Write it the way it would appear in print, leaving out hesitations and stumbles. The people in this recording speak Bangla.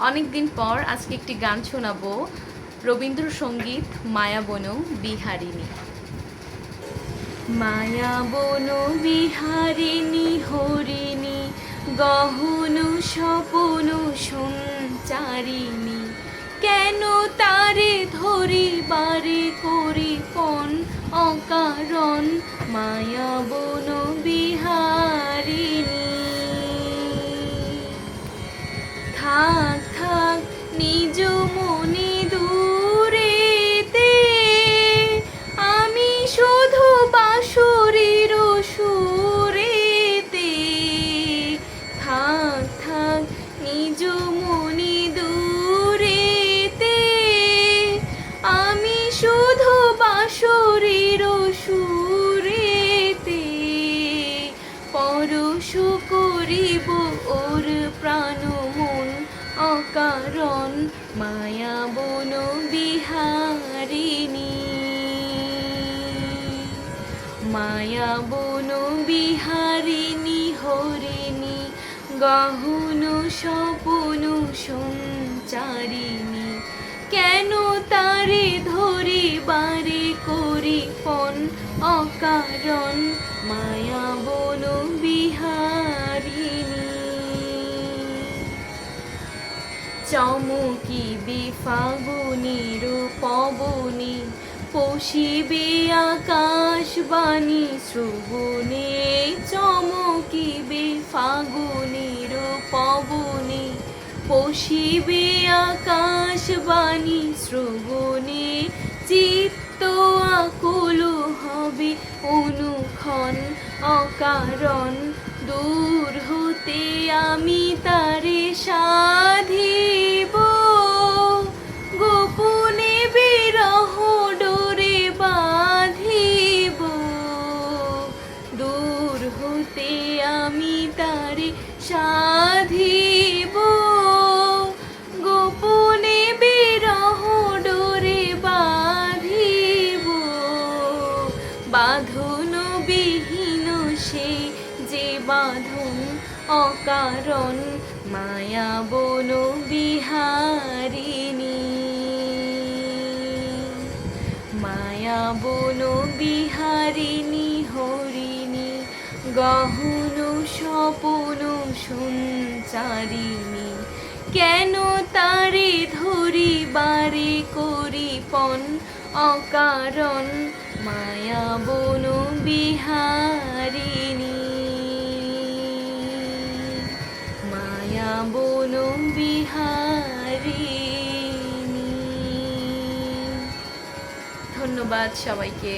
অনেক দিন পর আজকে একটি গান শোনাবো, রবীন্দ্রসঙ্গীত মায়াবন বিহারিণী। মায়াবন বিহারিণী হরিণী গহন স্বপন সঞ্চারিণী, কেন তারে ধরিবারে করিপন অকারণ মায়াবন বিহারিণী। থাক থাক নিজ মনে দূরেতে, আমি শুধু বাঁশরীর সুরেতে। থাক থাক নিজ মনে দূরেতে, আমি শুধু বাঁশরীর সুরেতে। পরশ করিব ওর প্রাণ মন অকারণ মায়াবন বিহারিণী। মায়াবন বিহারিণী হরিণী গহন স্বপন সঞ্চারিণী, কেন তারে ধরিবারে করিপন অকারণ মায়াবন বিহারিণী। চমকিবে ফাগুনের পবনে, পশিবে আকাশবাণী শ্রবণে। চমকিবে ফাগুনের পবনে, পশিবে আকাশবাণী শ্রবণে। চিত্ত আকুল হবে অনুক্ষণ অকারণ, দূর হতে আমি তারে সাধিব। গোপনে বিরহ ডোরে বাঁধিব, দূর হতে আমি তারে সাধিব। গোপনে বিরহ ডোরে বাঁধিব, বাঁধন বিহীন সে যে বাঁধন অকারণ মায়াবন বিহারিণী। মায়াবন বিহারিণী হরিণী গহন স্বপন সঞ্চারিণী, কেন তারে ধরিবারে করিপন অকারণ মায়াবন বিহারিণী। মায়াবন বিহারিণী। ধন্যবাদ সবাইকে।